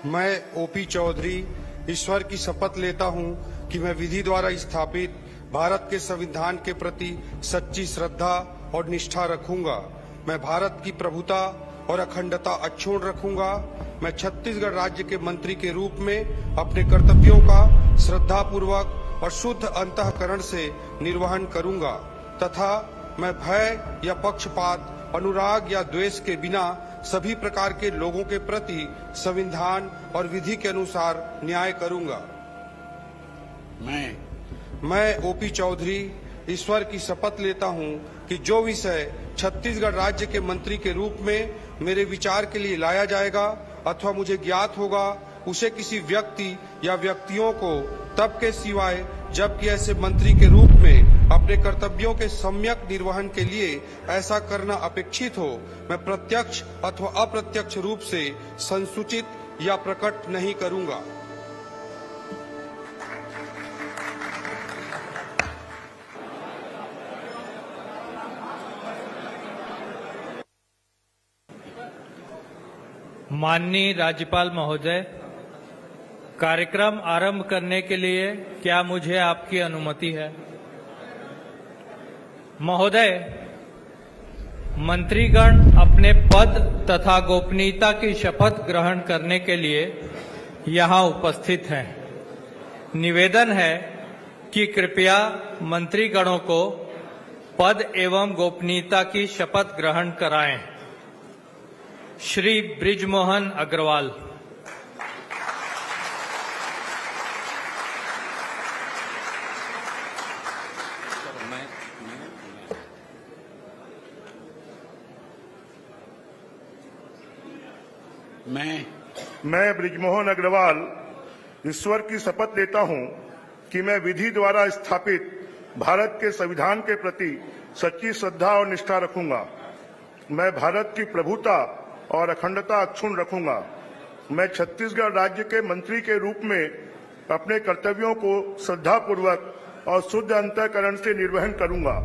मैं ओपी चौधरी ईश्वर की शपथ लेता हूं कि मैं विधि द्वारा स्थापित भारत के संविधान के प्रति सच्ची श्रद्धा और निष्ठा रखूंगा। मैं भारत की प्रभुता और अखंडता अक्षुण्ण रखूंगा। मैं छत्तीसगढ़ राज्य के मंत्री के रूप में अपने कर्तव्यों का श्रद्धापूर्वक और शुद्ध अंतःकरण से निर्वहन करूंगा तथा मैं भय या पक्षपात, अनुराग या द्वेष के बिना सभी प्रकार के लोगों के प्रति संविधान और विधि के अनुसार न्याय करूंगा। मैं ओपी चौधरी ईश्वर की शपथ लेता हूं कि जो विषय छत्तीसगढ़ राज्य के मंत्री के रूप में मेरे विचार के लिए लाया जाएगा अथवा मुझे ज्ञात होगा, उसे किसी व्यक्ति या व्यक्तियों को तब के सिवाय जबकि ऐसे मंत्री के रूप में अपने कर्तव्यों के सम्यक निर्वहन के लिए ऐसा करना अपेक्षित हो, मैं प्रत्यक्ष अथवा अप्रत्यक्ष रूप से संसूचित या प्रकट नहीं करूंगा। माननीय राज्यपाल महोदय, कार्यक्रम आरंभ करने के लिए क्या मुझे आपकी अनुमति है? महोदय, मंत्रीगण अपने पद तथा गोपनीयता की शपथ ग्रहण करने के लिए यहाँ उपस्थित हैं। निवेदन है कि कृपया मंत्रीगणों को पद एवं गोपनीयता की शपथ ग्रहण कराएं। श्री बृजमोहन अग्रवाल। मैं बृजमोहन अग्रवाल ईश्वर की शपथ लेता हूं कि मैं विधि द्वारा स्थापित भारत के संविधान के प्रति सच्ची श्रद्धा और निष्ठा रखूंगा। मैं भारत की प्रभुता और अखंडता अक्षुण्ण रखूंगा। मैं छत्तीसगढ़ राज्य के मंत्री के रूप में अपने कर्तव्यों को श्रद्धापूर्वक और शुद्ध अंतःकरण से निर्वहन करूंगा।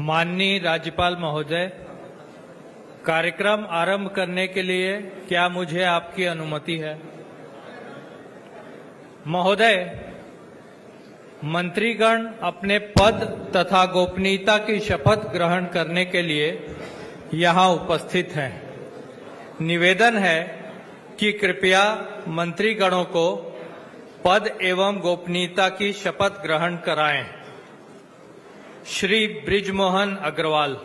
माननीय राज्यपाल महोदय, कार्यक्रम आरंभ करने के लिए क्या मुझे आपकी अनुमति है? महोदय, मंत्रीगण अपने पद तथा गोपनीयता की शपथ ग्रहण करने के लिए यहाँ उपस्थित हैं। निवेदन है कि कृपया मंत्रीगणों को पद एवं गोपनीयता की शपथ ग्रहण कराएं। श्री बृजमोहन अग्रवाल।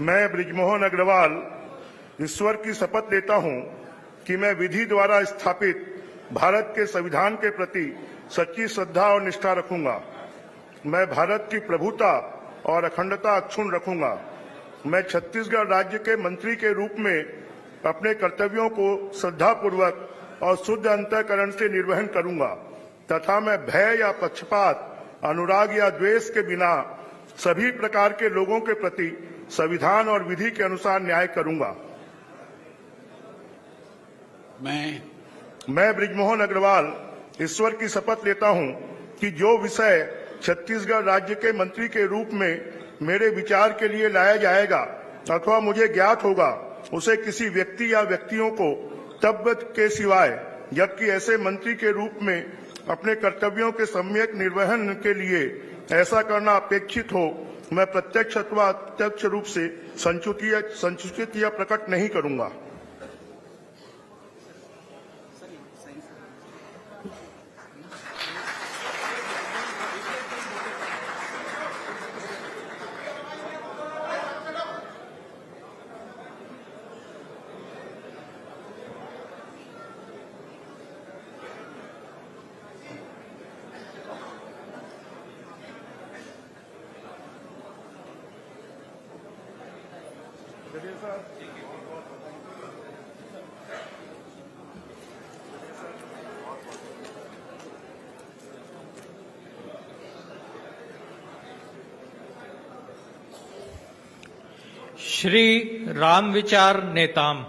मैं बृजमोहन अग्रवाल ईश्वर की शपथ लेता हूं कि मैं विधि द्वारा स्थापित भारत के संविधान के प्रति सच्ची श्रद्धा और निष्ठा रखूंगा। मैं भारत की प्रभुता और अखंडता अक्षुण्ण रखूंगा। मैं छत्तीसगढ़ राज्य के मंत्री के रूप में अपने कर्तव्यों को श्रद्धापूर्वक और शुद्ध अंतःकरण से निर्वहन करूंगा तथा मैं भय या पक्षपात, अनुराग या द्वेष के बिना सभी प्रकार के लोगों के प्रति संविधान और विधि के अनुसार न्याय करूंगा। मैं बृजमोहन अग्रवाल ईश्वर की शपथ लेता हूं कि जो विषय छत्तीसगढ़ राज्य के मंत्री के रूप में मेरे विचार के लिए लाया जाएगा अथवा मुझे ज्ञात होगा, उसे किसी व्यक्ति या व्यक्तियों को तब के सिवाय, जबकि ऐसे मंत्री के रूप में अपने कर्तव्यों के सम्यक निर्वहन के लिए ऐसा करना अपेक्षित हो, मैं प्रत्यक्ष अथवा अप्रत्यक्ष रूप से संसूचित या प्रकट नहीं करूंगा। श्री रामविचार नेताम।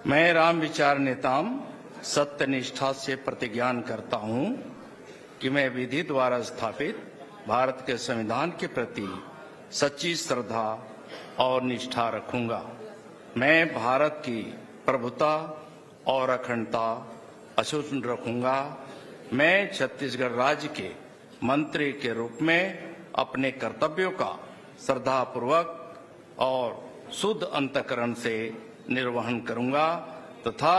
मैं रामविचार नेताम सत्य निष्ठा से प्रतिज्ञान करता हूं कि मैं विधि द्वारा स्थापित भारत के संविधान के प्रति सच्ची श्रद्धा और निष्ठा रखूंगा। मैं भारत की प्रभुता और अखंडता अक्षुण्ण रखूंगा। मैं छत्तीसगढ़ राज्य के मंत्री के रूप में अपने कर्तव्यों का श्रद्धापूर्वक और शुद्ध अंतःकरण से निर्वहन करूंगा तथा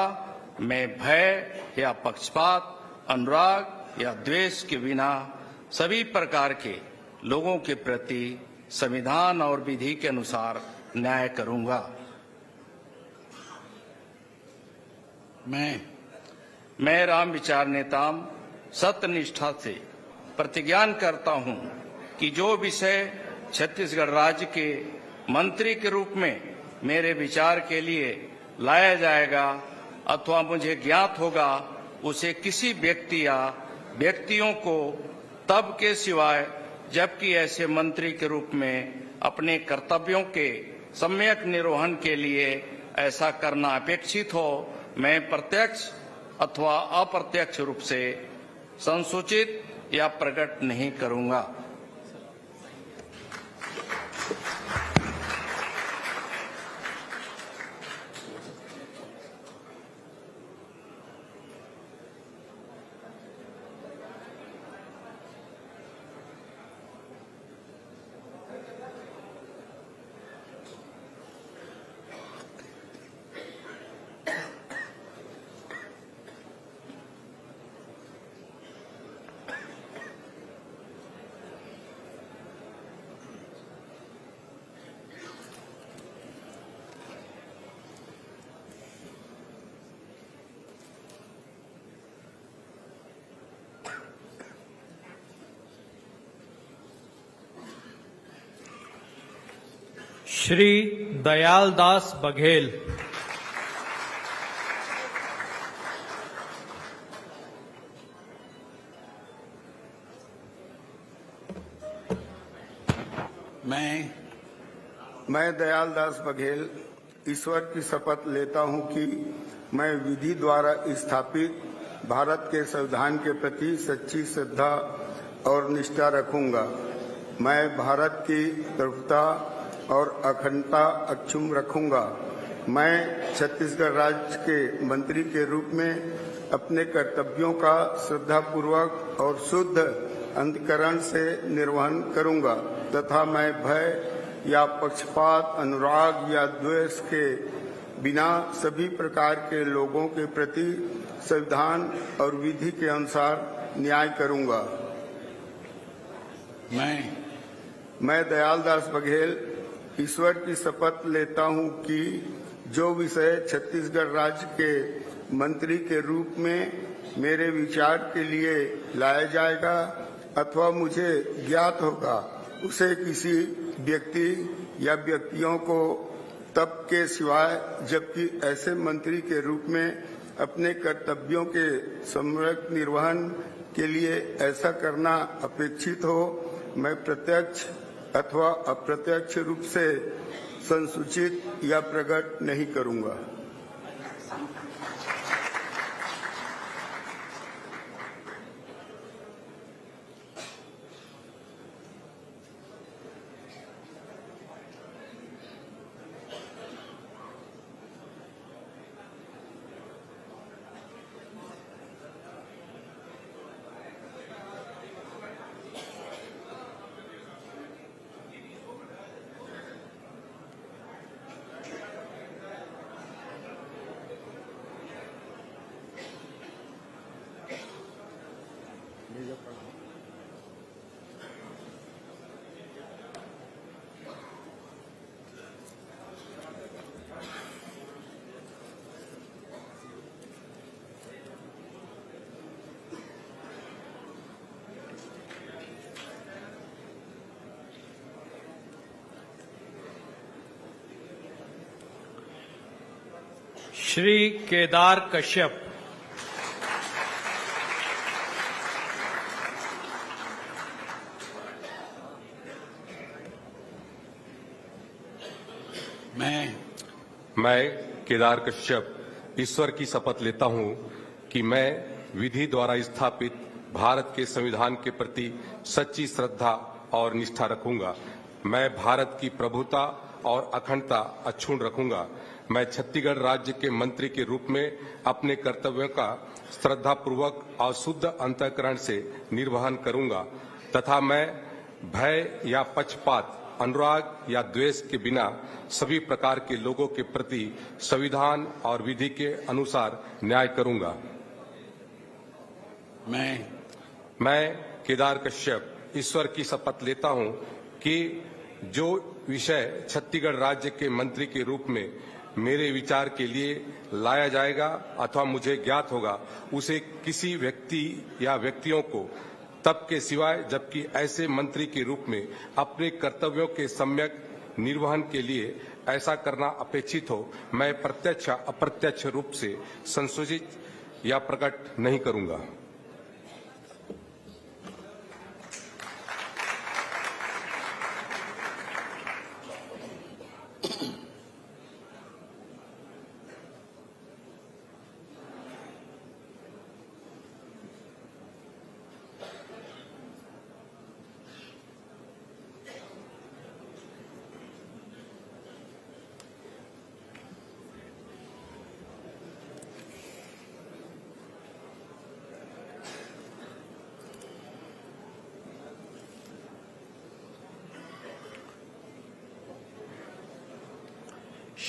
मैं भय या पक्षपात, अनुराग या द्वेष के बिना सभी प्रकार के लोगों के प्रति संविधान और विधि के अनुसार न्याय करूंगा। मैं रामविचार नेताम सत्य निष्ठा से प्रतिज्ञान करता हूं कि जो विषय छत्तीसगढ़ राज्य के मंत्री के रूप में मेरे विचार के लिए लाया जाएगा अथवा मुझे ज्ञात होगा, उसे किसी व्यक्ति या व्यक्तियों को तब के सिवाय, जबकि ऐसे मंत्री के रूप में अपने कर्तव्यों के सम्यक निर्वहन के लिए ऐसा करना अपेक्षित हो, मैं प्रत्यक्ष अथवा अप्रत्यक्ष रूप से संसूचित या प्रकट नहीं करूंगा। श्री दयालदास बघेल। मैं दयालदास बघेल ईश्वर की शपथ लेता हूं कि मैं विधि द्वारा स्थापित भारत के संविधान के प्रति सच्ची श्रद्धा और निष्ठा रखूंगा। मैं भारत की प्रभुता और अखंडता अक्षुण्ण रखूंगा। मैं छत्तीसगढ़ राज्य के मंत्री के रूप में अपने कर्तव्यों का श्रद्धापूर्वक और शुद्ध अंतःकरण से निर्वहन करूंगा तथा मैं भय या पक्षपात, अनुराग या द्वेष के बिना सभी प्रकार के लोगों के प्रति संविधान और विधि के अनुसार न्याय करूंगा। मैं दयालदास बघेल ईश्वर की शपथ लेता हूं कि जो विषय छत्तीसगढ़ राज्य के मंत्री के रूप में मेरे विचार के लिए लाया जाएगा अथवा मुझे ज्ञात होगा उसे किसी व्यक्ति या व्यक्तियों को तब के सिवाय जबकि ऐसे मंत्री के रूप में अपने कर्तव्यों के सम्यक निर्वहन के लिए ऐसा करना अपेक्षित हो, मैं प्रत्यक्ष अथवा अप्रत्यक्ष रूप से संसूचित या प्रकट नहीं करूंगा। श्री केदार कश्यप। मैं केदार कश्यप ईश्वर की शपथ लेता हूं कि मैं विधि द्वारा स्थापित भारत के संविधान के प्रति सच्ची श्रद्धा और निष्ठा रखूंगा। मैं भारत की प्रभुता और अखंडता अक्षुण्ण रखूंगा। मैं छत्तीसगढ़ राज्य के मंत्री के रूप में अपने कर्तव्यों का श्रद्धापूर्वक और शुद्ध अंतःकरण से निर्वहन करूंगा तथा मैं भय या पक्षपात, अनुराग या द्वेष के बिना सभी प्रकार के लोगों के प्रति संविधान और विधि के अनुसार न्याय करूंगा। मैं केदार कश्यप ईश्वर की शपथ लेता हूं कि जो विषय छत्तीसगढ़ राज्य के मंत्री के रूप में मेरे विचार के लिए लाया जाएगा अथवा मुझे ज्ञात होगा उसे किसी व्यक्ति या व्यक्तियों को तब के सिवाय जबकि ऐसे मंत्री के रूप में अपने कर्तव्यों के सम्यक निर्वहन के लिए ऐसा करना अपेक्षित हो, मैं प्रत्यक्ष अप्रत्यक्ष रूप से संसूचित या प्रकट नहीं करूंगा।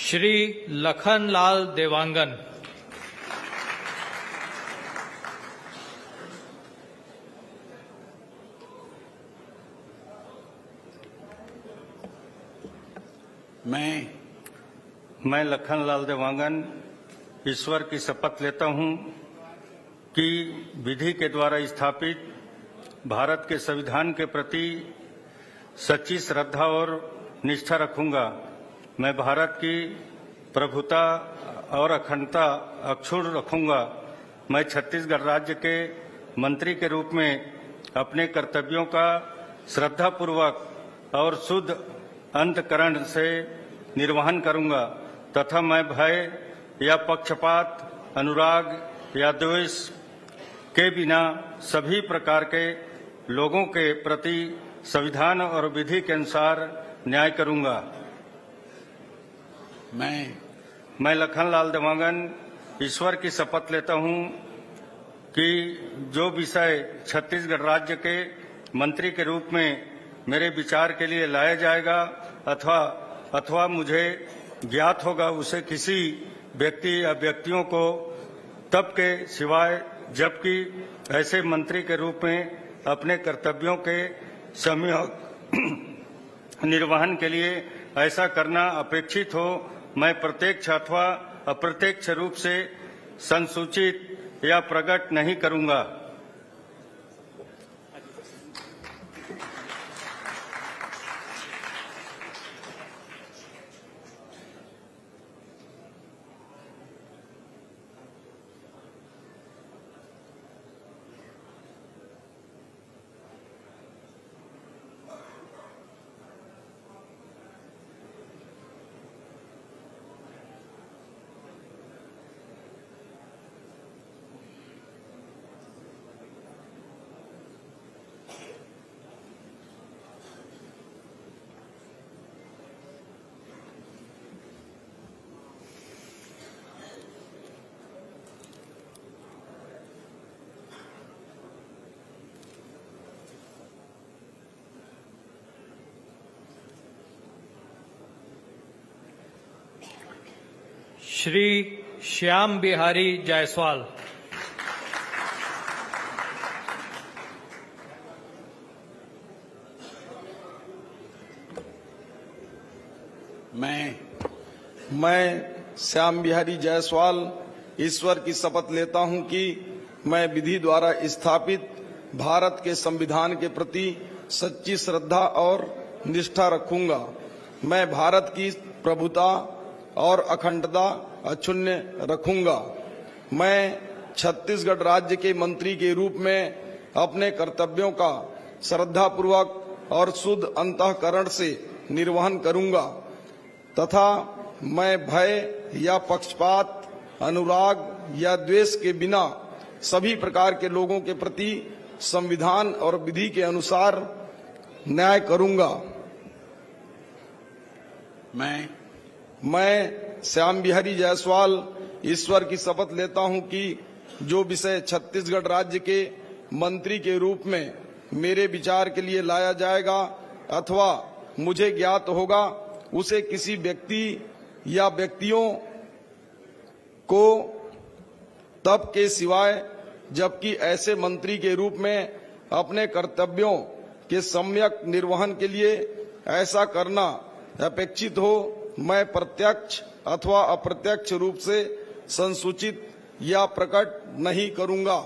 श्री लखनलाल देवांगन। मैं लखनलाल देवांगन ईश्वर की शपथ लेता हूं कि विधि के द्वारा स्थापित भारत के संविधान के प्रति सच्ची श्रद्धा और निष्ठा रखूंगा। मैं भारत की प्रभुता और अखंडता अक्षुण्ण रखूंगा। मैं छत्तीसगढ़ राज्य के मंत्री के रूप में अपने कर्तव्यों का श्रद्धापूर्वक और शुद्ध अंतःकरण से निर्वहन करूंगा तथा मैं भय या पक्षपात, अनुराग या द्वेष के बिना सभी प्रकार के लोगों के प्रति संविधान और विधि के अनुसार न्याय करूंगा। मैं लखनलाल देवांगन ईश्वर की शपथ लेता हूं कि जो विषय छत्तीसगढ़ राज्य के मंत्री के रूप में मेरे विचार के लिए लाया जाएगा अथवा मुझे ज्ञात होगा उसे किसी व्यक्ति या व्यक्तियों को तब के सिवाय जबकि ऐसे मंत्री के रूप में अपने कर्तव्यों के सम्यक निर्वहन के लिए ऐसा करना अपेक्षित हो, मैं प्रत्यक्ष अथवा अप्रत्यक्ष रूप से संसूचित या प्रकट नहीं करूंगा। श्री श्याम बिहारी जायसवाल। मैं श्याम बिहारी जायसवाल ईश्वर की शपथ लेता हूं कि मैं विधि द्वारा स्थापित भारत के संविधान के प्रति सच्ची श्रद्धा और निष्ठा रखूंगा। मैं भारत की प्रभुता और अखंडता अक्षुण्ण रखूंगा। मैं छत्तीसगढ़ राज्य के मंत्री के रूप में अपने कर्तव्यों का श्रद्धापूर्वक और शुद्ध अंतःकरण से निर्वहन करूंगा तथा मैं भय या पक्षपात, अनुराग या द्वेष के बिना सभी प्रकार के लोगों के प्रति संविधान और विधि के अनुसार न्याय करूंगा। मैं श्याम बिहारी जायसवाल ईश्वर की शपथ लेता हूं कि जो विषय छत्तीसगढ़ राज्य के मंत्री के रूप में मेरे विचार के लिए लाया जाएगा अथवा मुझे ज्ञात होगा उसे किसी व्यक्ति या व्यक्तियों को तब के सिवाय जबकि ऐसे मंत्री के रूप में अपने कर्तव्यों के सम्यक निर्वहन के लिए ऐसा करना अपेक्षित हो, मैं प्रत्यक्ष अथवा अप्रत्यक्ष रूप से संसूचित या प्रकट नहीं करूंगा।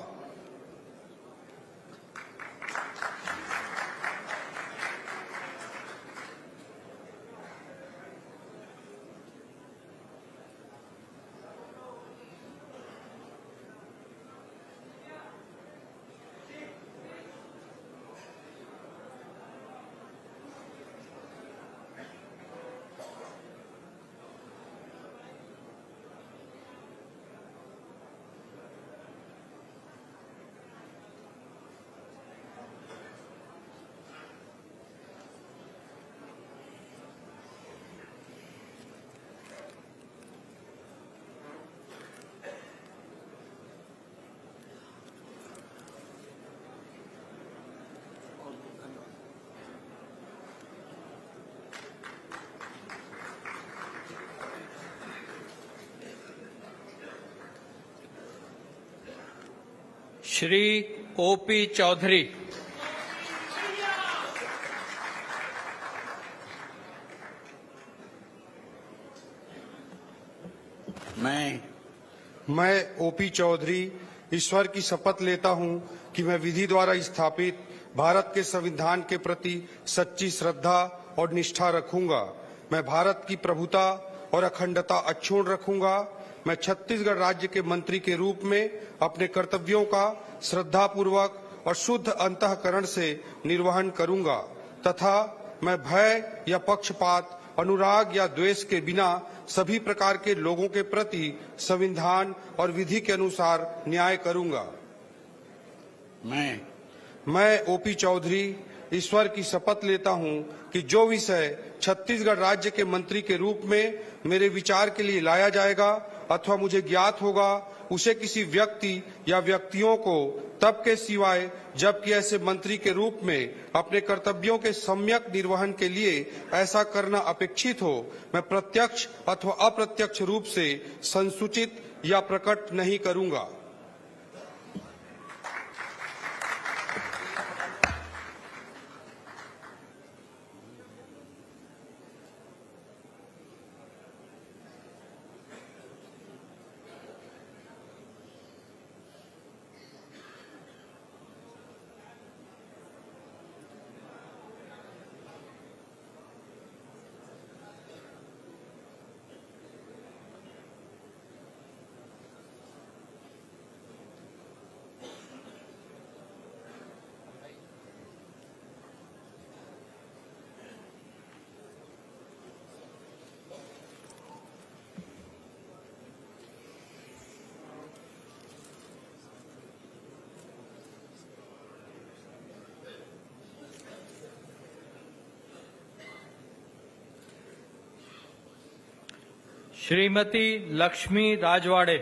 श्री ओपी चौधरी। मैं ओपी चौधरी ईश्वर की शपथ लेता हूं कि मैं विधि द्वारा स्थापित भारत के संविधान के प्रति सच्ची श्रद्धा और निष्ठा रखूंगा। मैं भारत की प्रभुता और अखंडता अक्षुण्ण रखूंगा। मैं छत्तीसगढ़ राज्य के मंत्री के रूप में अपने कर्तव्यों का श्रद्धापूर्वक और शुद्ध अंतःकरण से निर्वहन करूंगा तथा मैं भय या पक्षपात, अनुराग या द्वेष के बिना सभी प्रकार के लोगों के प्रति संविधान और विधि के अनुसार न्याय करूंगा। मैं ओपी चौधरी ईश्वर की शपथ लेता हूं कि जो विषय छत्तीसगढ़ राज्य के मंत्री के रूप में मेरे विचार के लिए लाया जाएगा अथवा मुझे ज्ञात होगा, उसे किसी व्यक्ति या व्यक्तियों को तब के सिवाय जबकि ऐसे मंत्री के रूप में अपने कर्तव्यों के सम्यक निर्वहन के लिए ऐसा करना अपेक्षित हो, मैं प्रत्यक्ष अथवा अप्रत्यक्ष रूप से संसूचित या प्रकट नहीं करूंगा। श्रीमती लक्ष्मी राजवाड़े।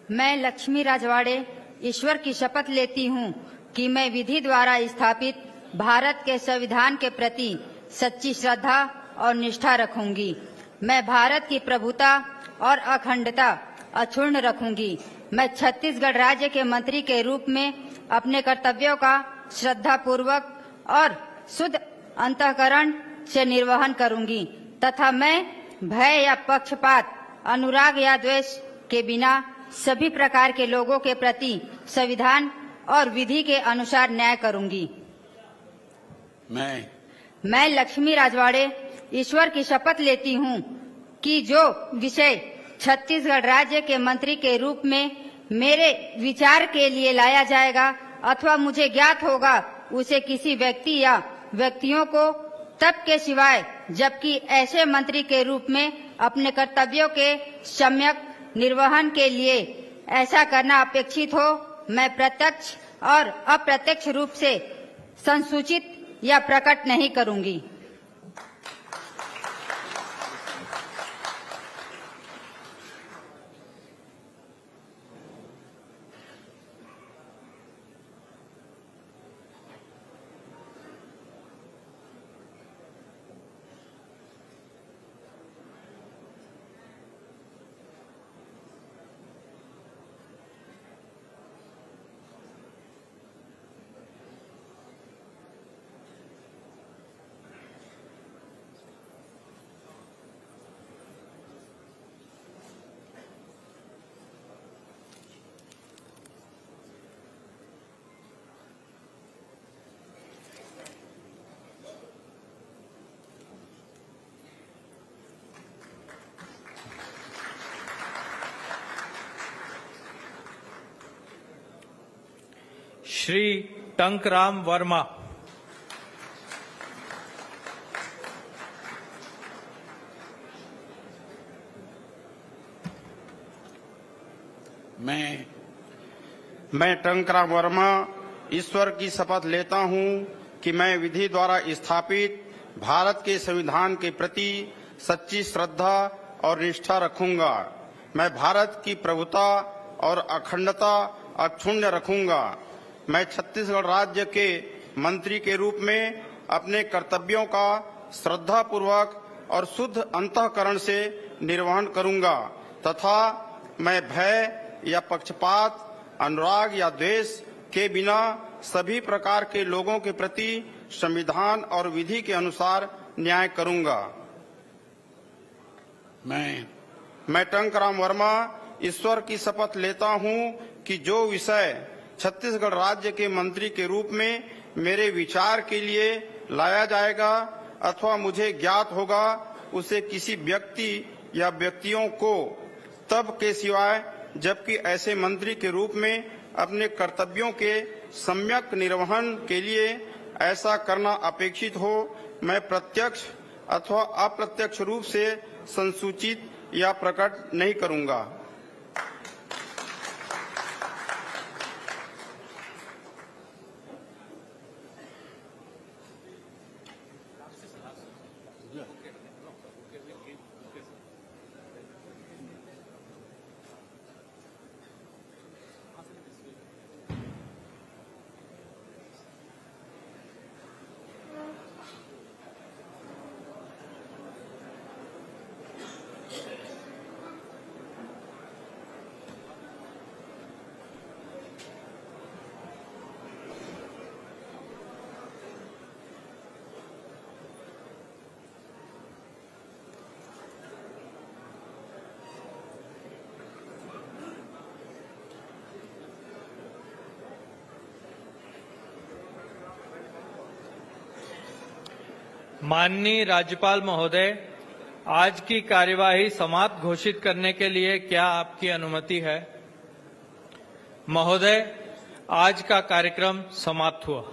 मैं लक्ष्मी राजवाड़े ईश्वर की शपथ लेती हूँ कि मैं विधि द्वारा स्थापित भारत के संविधान के प्रति सच्ची श्रद्धा और निष्ठा रखूंगी। मैं भारत की प्रभुता और अखंडता अक्षुण्ण रखूंगी। मैं छत्तीसगढ़ राज्य के मंत्री के रूप में अपने कर्तव्यों का श्रद्धापूर्वक और शुद्ध अंतःकरण से निर्वहन करूंगी तथा मैं भय या पक्षपात, अनुराग या द्वेष के बिना सभी प्रकार के लोगों के प्रति संविधान और विधि के अनुसार न्याय करूंगी। मैं लक्ष्मी राजवाड़े ईश्वर की शपथ लेती हूँ कि जो विषय छत्तीसगढ़ राज्य के मंत्री के रूप में मेरे विचार के लिए लाया जाएगा अथवा मुझे ज्ञात होगा, उसे किसी व्यक्ति या व्यक्तियों को तब के सिवाय जबकि ऐसे मंत्री के रूप में अपने कर्तव्यों के सम्यक निर्वहन के लिए ऐसा करना अपेक्षित हो, मैं प्रत्यक्ष और अप्रत्यक्ष रूप से संसूचित या प्रकट नहीं करूंगी। श्री टंकराम वर्मा। मैं टंकराम वर्मा ईश्वर की शपथ लेता हूं कि मैं विधि द्वारा स्थापित भारत के संविधान के प्रति सच्ची श्रद्धा और निष्ठा रखूंगा। मैं भारत की प्रभुता और अखंडता अक्षुण्ण रखूंगा। मैं छत्तीसगढ़ राज्य के मंत्री के रूप में अपने कर्तव्यों का श्रद्धापूर्वक और शुद्ध अंतःकरण से निर्वहन करूंगा तथा मैं भय या पक्षपात, अनुराग या द्वेष के बिना सभी प्रकार के लोगों के प्रति संविधान और विधि के अनुसार न्याय करूंगा। मैं टंकराम वर्मा ईश्वर की शपथ लेता हूं कि जो विषय छत्तीसगढ़ राज्य के मंत्री के रूप में मेरे विचार के लिए लाया जाएगा अथवा मुझे ज्ञात होगा, उसे किसी व्यक्ति या व्यक्तियों को तब के सिवाय जबकि ऐसे मंत्री के रूप में अपने कर्तव्यों के सम्यक निर्वहन के लिए ऐसा करना अपेक्षित हो, मैं प्रत्यक्ष अथवा अप्रत्यक्ष रूप से संसूचित या प्रकट नहीं करूंगा। माननीय राज्यपाल महोदय, आज की कार्यवाही समाप्त घोषित करने के लिए क्या आपकी अनुमति है? महोदय, आज का कार्यक्रम समाप्त हुआ।